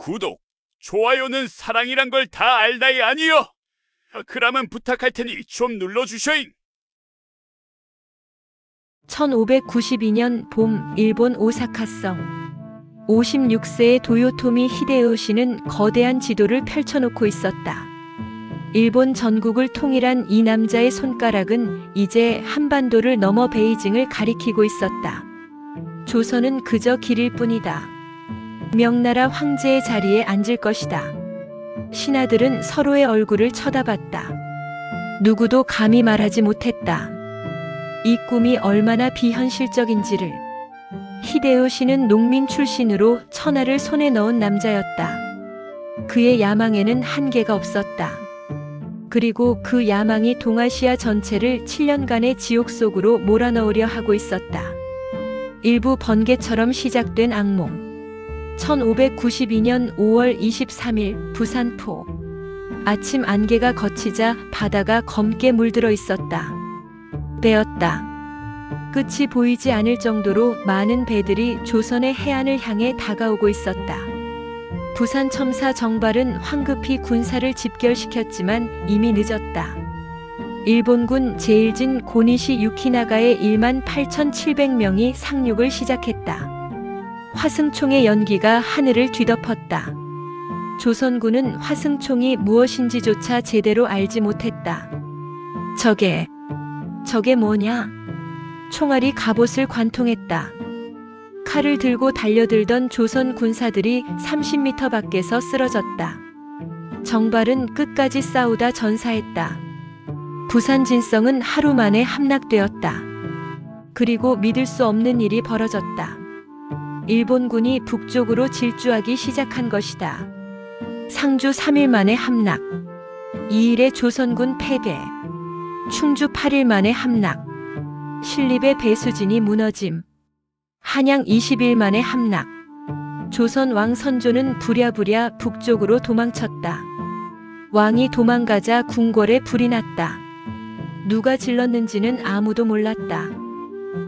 구독, 좋아요는 사랑이란 걸 다 알다이 아니여. 그러면 부탁할 테니 좀 눌러주셔잉. 1592년 봄 일본 오사카성 56세의 도요토미 히데요시는 거대한 지도를 펼쳐놓고 있었다. 일본 전국을 통일한 이 남자의 손가락은 이제 한반도를 넘어 베이징을 가리키고 있었다. 조선은 그저 길일 뿐이다. 명나라 황제의 자리에 앉을 것이다. 신하들은 서로의 얼굴을 쳐다봤다. 누구도 감히 말하지 못했다. 이 꿈이 얼마나 비현실적인지를. 히데요시는 농민 출신으로 천하를 손에 넣은 남자였다. 그의 야망에는 한계가 없었다. 그리고 그 야망이 동아시아 전체를 7년간의 지옥 속으로 몰아넣으려 하고 있었다. 일부 번개처럼 시작된 악몽. 1592년 5월 23일 부산포. 아침 안개가 걷히자 바다가 검게 물들어 있었다. 베었다. 끝이 보이지 않을 정도로 많은 배들이 조선의 해안을 향해 다가오고 있었다. 부산 첨사 정발은 황급히 군사를 집결시켰지만 이미 늦었다. 일본군 제일진 고니시 유키나가의 18,700명이 상륙을 시작했다. 화승총의 연기가 하늘을 뒤덮었다. 조선군은 화승총이 무엇인지조차 제대로 알지 못했다. 저게 뭐냐? 총알이 갑옷을 관통했다. 칼을 들고 달려들던 조선 군사들이 30m 밖에서 쓰러졌다. 정발은 끝까지 싸우다 전사했다. 부산 진성은 하루 만에 함락되었다. 그리고 믿을 수 없는 일이 벌어졌다. 일본군이 북쪽으로 질주하기 시작한 것이다. 상주 3일 만에 함락. 2일에 조선군 패배. 충주 8일 만에 함락. 신립의 배수진이 무너짐. 한양 20일 만에 함락. 조선 왕 선조는 부랴부랴 북쪽으로 도망쳤다. 왕이 도망가자 궁궐에 불이 났다. 누가 질렀는지는 아무도 몰랐다.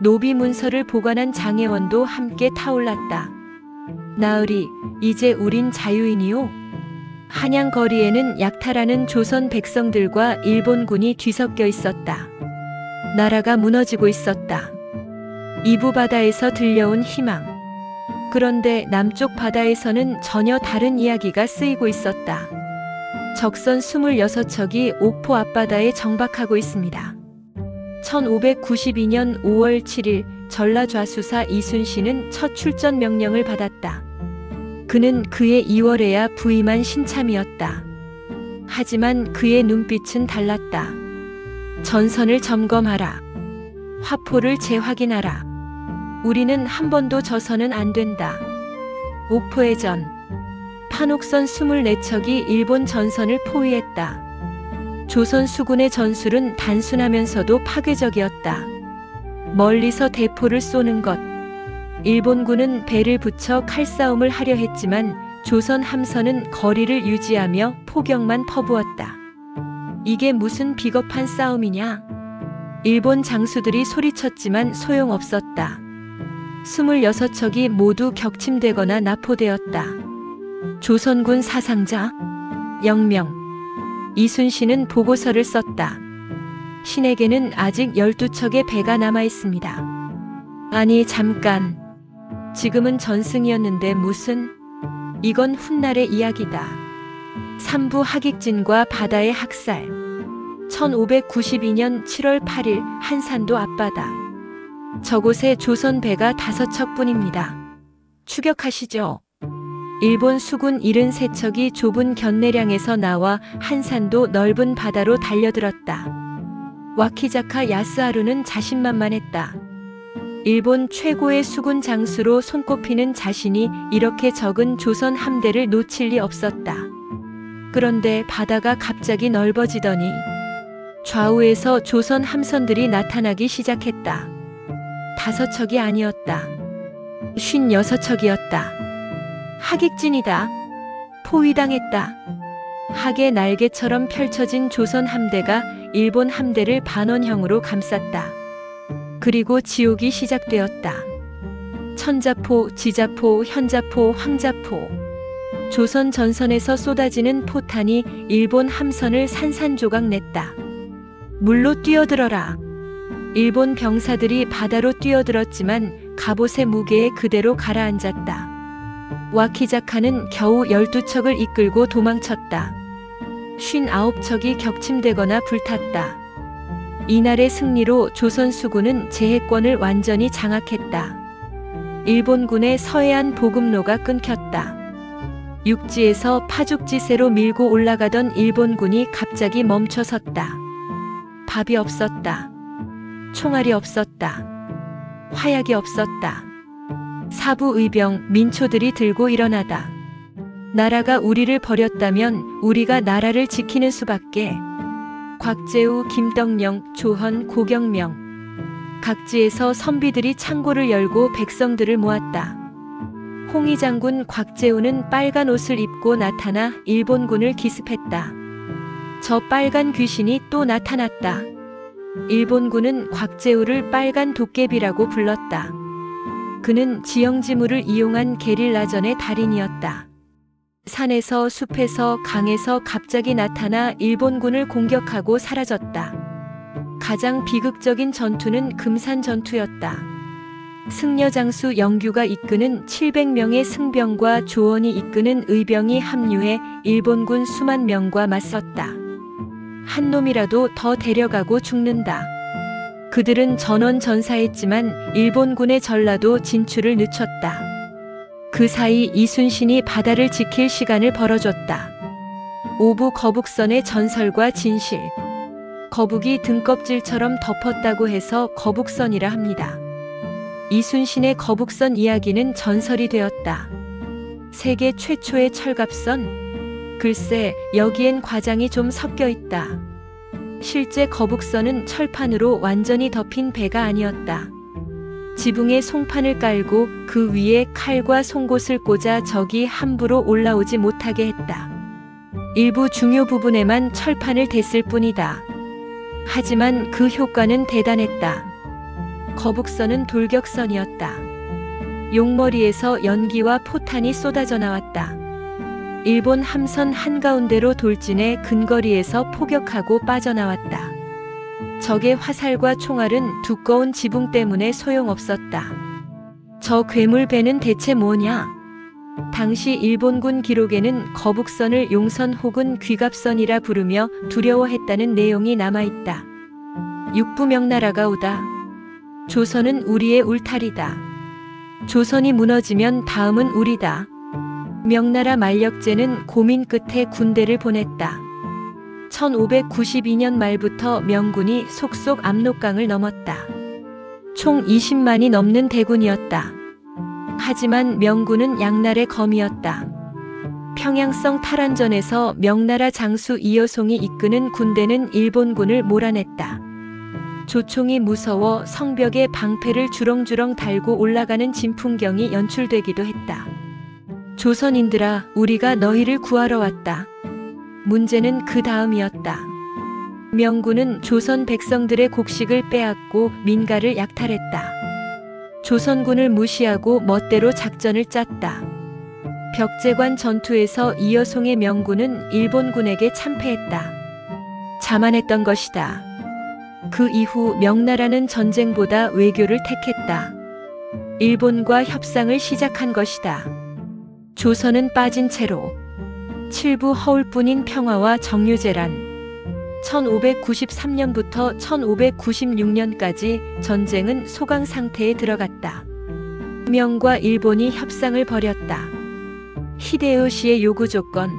노비 문서를 보관한 장혜원도 함께 타올랐다. 나으리, 이제 우린 자유인이요? 한양 거리에는 약탈하는 조선 백성들과 일본군이 뒤섞여 있었다. 나라가 무너지고 있었다. 이부 바다에서 들려온 희망. 그런데 남쪽 바다에서는 전혀 다른 이야기가 쓰이고 있었다. 적선 26척이 옥포 앞바다에 정박하고 있습니다. 1592년 5월 7일 전라좌수사 이순신은 첫 출전 명령을 받았다. 그는 그의 2월에야 부임한 신참이었다. 하지만 그의 눈빛은 달랐다. 전선을 점검하라. 화포를 재확인하라. 우리는 한 번도 져서는 안 된다. 옥포의 전. 판옥선 24척이 일본 전선을 포위했다. 조선 수군의 전술은 단순하면서도 파괴적이었다. 멀리서 대포를 쏘는 것. 일본군은 배를 붙여 칼싸움을 하려 했지만 조선 함선은 거리를 유지하며 포격만 퍼부었다. 이게 무슨 비겁한 싸움이냐? 일본 장수들이 소리쳤지만 소용없었다. 26척이 모두 격침되거나 납포되었다. 조선군 사상자 영명. 이순신은 보고서를 썼다. 신에게는 아직 12척의 배가 남아 있습니다. 아니 잠깐. 지금은 전승이었는데 무슨? 이건 훗날의 이야기다. 삼부 하객진과 바다의 학살. 1592년 7월 8일 한산도 앞바다. 저곳에 조선 배가 5척뿐입니다. 추격하시죠. 일본 수군 73척이 좁은 견내량에서 나와 한산도 넓은 바다로 달려들었다. 와키자카 야스하루는 자신만만했다. 일본 최고의 수군 장수로 손꼽히는 자신이 이렇게 적은 조선 함대를 놓칠 리 없었다. 그런데 바다가 갑자기 넓어지더니 좌우에서 조선 함선들이 나타나기 시작했다. 5척이 아니었다. 56척이었다. 하객진이다. 포위당했다. 학의 날개처럼 펼쳐진 조선 함대가 일본 함대를 반원형으로 감쌌다. 그리고 지옥이 시작되었다. 천자포, 지자포, 현자포, 황자포. 조선 전선에서 쏟아지는 포탄이 일본 함선을 산산조각 냈다. 물로 뛰어들어라. 일본 병사들이 바다로 뛰어들었지만 갑옷의 무게에 그대로 가라앉았다. 와키자카는 겨우 12척을 이끌고 도망쳤다. 59척이 격침되거나 불탔다. 이날의 승리로 조선 수군은 제해권을 완전히 장악했다. 일본군의 서해안 보급로가 끊겼다. 육지에서 파죽지세로 밀고 올라가던 일본군이 갑자기 멈춰섰다. 밥이 없었다. 총알이 없었다. 화약이 없었다. 사부 의병, 민초들이 들고 일어나다. 나라가 우리를 버렸다면 우리가 나라를 지키는 수밖에. 곽재우, 김덕령, 조헌, 고경명. 각지에서 선비들이 창고를 열고 백성들을 모았다. 홍위 장군 곽재우는 빨간 옷을 입고 나타나 일본군을 기습했다. 저 빨간 귀신이 또 나타났다. 일본군은 곽재우를 빨간 도깨비라고 불렀다. 그는 지형지물을 이용한 게릴라전의 달인이었다. 산에서 숲에서 강에서 갑자기 나타나 일본군을 공격하고 사라졌다. 가장 비극적인 전투는 금산 전투였다. 승려장수 영규가 이끄는 700명의 승병과 조원이 이끄는 의병이 합류해 일본군 수만 명과 맞섰다. 한 놈이라도 더 데려가고 죽는다. 그들은 전원전사했지만 일본군의 전라도 진출을 늦췄다. 그 사이 이순신이 바다를 지킬 시간을 벌어줬다. 오부 거북선의 전설과 진실. 거북이 등껍질처럼 덮었다고 해서 거북선이라 합니다. 이순신의 거북선 이야기는 전설이 되었다. 세계 최초의 철갑선? 글쎄, 여기엔 과장이 좀 섞여 있다. 실제 거북선은 철판으로 완전히 덮인 배가 아니었다. 지붕에 송판을 깔고 그 위에 칼과 송곳을 꽂아 적이 함부로 올라오지 못하게 했다. 일부 중요 부분에만 철판을 댔을 뿐이다. 하지만 그 효과는 대단했다. 거북선은 돌격선이었다. 용머리에서 연기와 포탄이 쏟아져 나왔다. 일본 함선 한가운데로 돌진해 근거리에서 포격하고 빠져나왔다. 적의 화살과 총알은 두꺼운 지붕 때문에 소용없었다. 저 괴물배는 대체 뭐냐? 당시 일본군 기록에는 거북선을 용선 혹은 귀갑선이라 부르며 두려워했다는 내용이 남아있다. 육부명나라가 오다. 조선은 우리의 울타리다. 조선이 무너지면 다음은 우리다. 명나라 만력제는 고민 끝에 군대를 보냈다. 1592년 말부터 명군이 속속 압록강을 넘었다. 총 20만이 넘는 대군이었다. 하지만 명군은 양날의 검이었다. 평양성 탈환전에서 명나라 장수 이여송이 이끄는 군대는 일본군을 몰아냈다. 조총이 무서워 성벽에 방패를 주렁주렁 달고 올라가는 진풍경이 연출되기도 했다. 조선인들아, 우리가 너희를 구하러 왔다. 문제는 그 다음이었다. 명군은 조선 백성들의 곡식을 빼앗고 민가를 약탈했다. 조선군을 무시하고 멋대로 작전을 짰다. 벽제관 전투에서 이여송의 명군은 일본군에게 참패했다. 자만했던 것이다. 그 이후 명나라는 전쟁보다 외교를 택했다. 일본과 협상을 시작한 것이다. 조선은 빠진 채로 칠부 허울뿐인 평화와 정유재란 1593년부터 1596년까지 전쟁은 소강 상태에 들어갔다. 명과 일본이 협상을 벌였다. 히데요시의 요구 조건,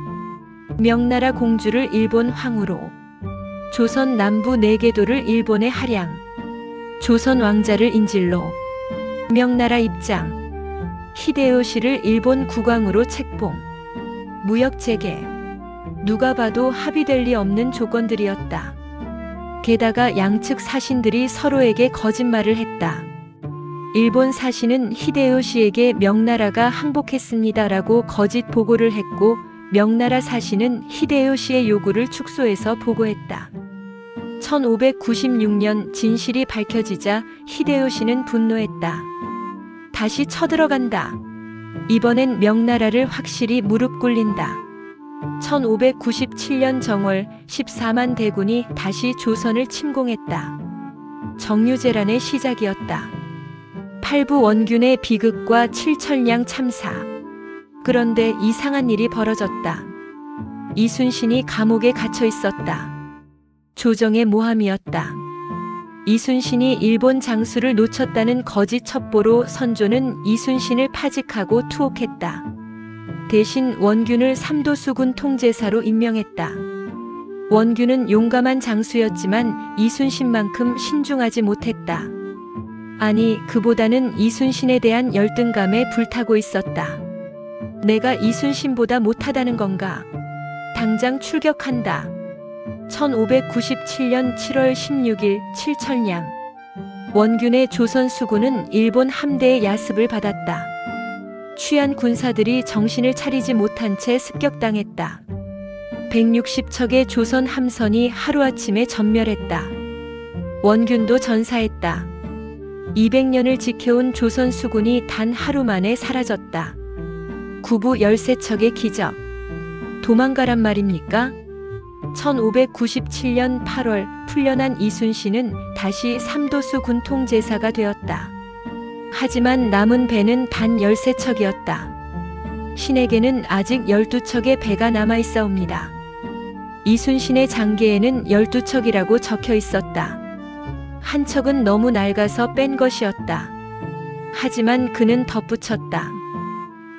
명나라 공주를 일본 황후로, 조선 남부 4개도를 일본에 할양, 조선 왕자를 인질로, 명나라 입장, 히데요시를 일본 국왕으로 책봉, 무역 재개. 누가 봐도 합의될 리 없는 조건들이었다. 게다가 양측 사신들이 서로에게 거짓말을 했다. 일본 사신은 히데요시에게 명나라가 항복했습니다라고 거짓 보고를 했고, 명나라 사신은 히데요시의 요구를 축소해서 보고했다. 1596년 진실이 밝혀지자 히데요시는 분노했다. 다시 쳐들어간다. 이번엔 명나라를 확실히 무릎 꿇린다. 1597년 정월 14만 대군이 다시 조선을 침공했다. 정유재란의 시작이었다. 팔부 원균의 비극과 칠천량 참사. 그런데 이상한 일이 벌어졌다. 이순신이 감옥에 갇혀 있었다. 조정의 모함이었다. 이순신이 일본 장수를 놓쳤다는 거짓 첩보로 선조는 이순신을 파직하고 투옥했다. 대신 원균을 삼도수군 통제사로 임명했다. 원균은 용감한 장수였지만 이순신만큼 신중하지 못했다. 아니, 그보다는 이순신에 대한 열등감에 불타고 있었다. 내가 이순신보다 못하다는 건가? 당장 출격한다. 1597년 7월 16일 칠천량. 원균의 조선 수군은 일본 함대의 야습을 받았다. 취한 군사들이 정신을 차리지 못한 채 습격당했다. 160척의 조선 함선이 하루아침에 전멸했다. 원균도 전사했다. 200년을 지켜온 조선 수군이 단 하루 만에 사라졌다. 구부 13척의 기적. 도망가란 말입니까? 1597년 8월 풀려난 이순신은 다시 삼도수 군통제사가 되었다. 하지만 남은 배는 단 13척이었다. 신에게는 아직 12척의 배가 남아 있사옵니다. 이순신의 장계에는 12척이라고 적혀 있었다. 한 척은 너무 낡아서 뺀 것이었다. 하지만 그는 덧붙였다.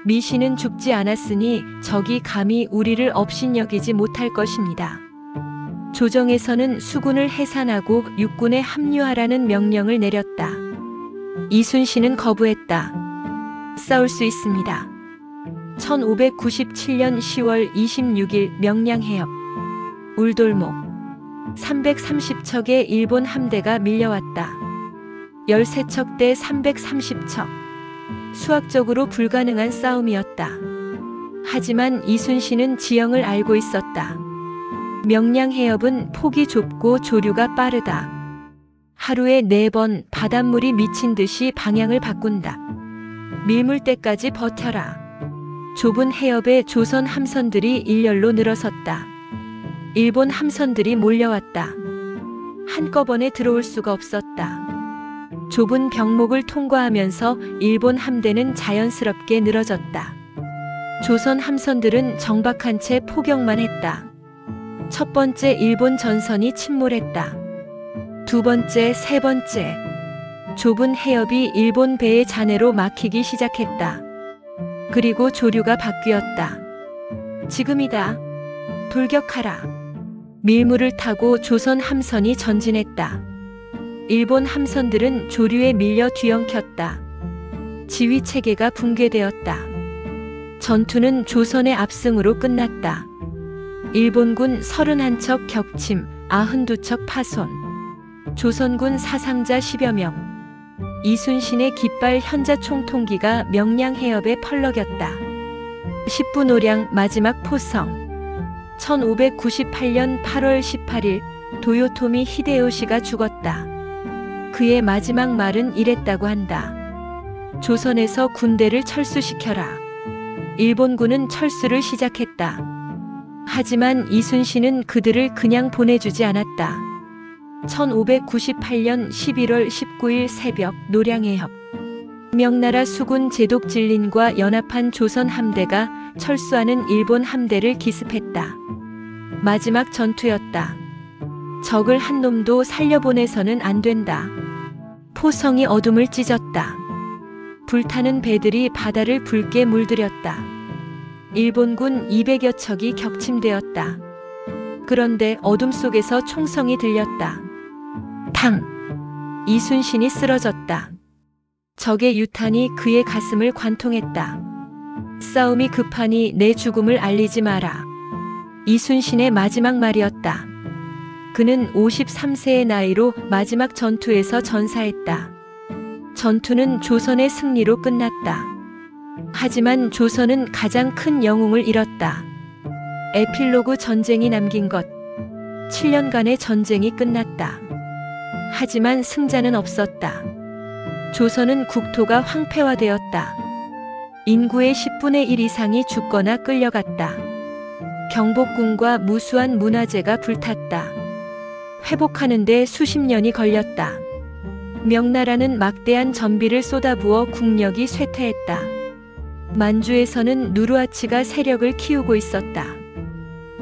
미신은 죽지 않았으니 적이 감히 우리를 업신여기지 못할 것입니다. 조정에서는 수군을 해산하고 육군에 합류하라는 명령을 내렸다. 이순신은 거부했다. 싸울 수 있습니다. 1597년 10월 26일 명량해협. 울돌목. 330척의 일본 함대가 밀려왔다. 13척 대 330척. 수학적으로 불가능한 싸움이었다. 하지만 이순신은 지형을 알고 있었다. 명량해협은 폭이 좁고 조류가 빠르다. 하루에 4번 바닷물이 미친 듯이 방향을 바꾼다. 밀물때까지 버텨라. 좁은 해협에 조선 함선들이 일렬로 늘어섰다. 일본 함선들이 몰려왔다. 한꺼번에 들어올 수가 없었다. 좁은 병목을 통과하면서 일본 함대는 자연스럽게 늘어졌다. 조선 함선들은 정박한 채 포격만 했다. 첫 번째 일본 전선이 침몰했다. 두 번째, 세 번째. 좁은 해협이 일본 배의 잔해로 막히기 시작했다. 그리고 조류가 바뀌었다. 지금이다. 돌격하라. 밀물을 타고 조선 함선이 전진했다. 일본 함선들은 조류에 밀려 뒤엉켰다. 지휘 체계가 붕괴되었다. 전투는 조선의 압승으로 끝났다. 일본군 31척 격침, 92척 파손. 조선군 사상자 10여 명. 이순신의 깃발 현자 총통기가 명량해협에 펄럭였다. 10분 오량 마지막 포성. 1598년 8월 18일 도요토미 히데요시가 죽었다. 그의 마지막 말은 이랬다고 한다. 조선에서 군대를 철수시켜라. 일본군은 철수를 시작했다. 하지만 이순신은 그들을 그냥 보내주지 않았다. 1598년 11월 19일 새벽 노량해협. 명나라 수군 제독진린과 연합한 조선 함대가 철수하는 일본 함대를 기습했다. 마지막 전투였다. 적을 한 놈도 살려보내서는 안 된다. 포성이 어둠을 찢었다. 불타는 배들이 바다를 붉게 물들였다. 일본군 200여 척이 격침되었다. 그런데 어둠 속에서 총성이 들렸다. 탕! 이순신이 쓰러졌다. 적의 유탄이 그의 가슴을 관통했다. 싸움이 급하니 내 죽음을 알리지 마라. 이순신의 마지막 말이었다. 그는 53세의 나이로 마지막 전투에서 전사했다. 전투는 조선의 승리로 끝났다. 하지만 조선은 가장 큰 영웅을 잃었다. 에필로그 전쟁이 남긴 것. 7년간의 전쟁이 끝났다. 하지만 승자는 없었다. 조선은 국토가 황폐화되었다. 인구의 10분의 1 이상이 죽거나 끌려갔다. 경복궁과 무수한 문화재가 불탔다. 회복하는데 수십 년이 걸렸다. 명나라는 막대한 전비를 쏟아부어 국력이 쇠퇴했다. 만주에서는 누르하치가 세력을 키우고 있었다.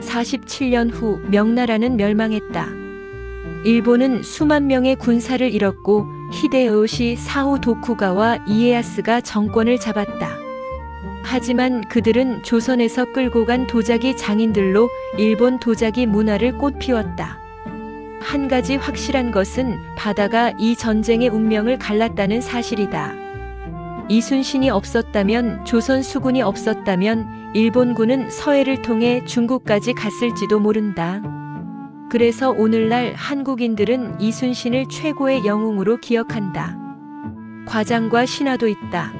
47년 후 명나라는 멸망했다. 일본은 수만 명의 군사를 잃었고 히데요시 사후 도쿠가와 이에야스가 정권을 잡았다. 하지만 그들은 조선에서 끌고 간 도자기 장인들로 일본 도자기 문화를 꽃피웠다. 한 가지 확실한 것은 바다가 이 전쟁의 운명을 갈랐다는 사실이다. 이순신이 없었다면, 조선 수군이 없었다면 일본군은 서해를 통해 중국까지 갔을지도 모른다. 그래서 오늘날 한국인들은 이순신을 최고의 영웅으로 기억한다. 과장과 신화도 있다.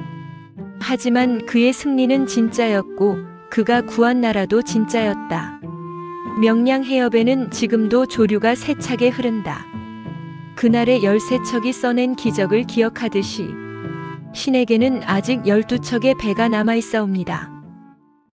하지만 그의 승리는 진짜였고 그가 구한 나라도 진짜였다. 명량 해협에는 지금도 조류가 세차게 흐른다. 그날의 13척이 써낸 기적을 기억하듯이 신에게는 아직 12척의 배가 남아있사옵니다.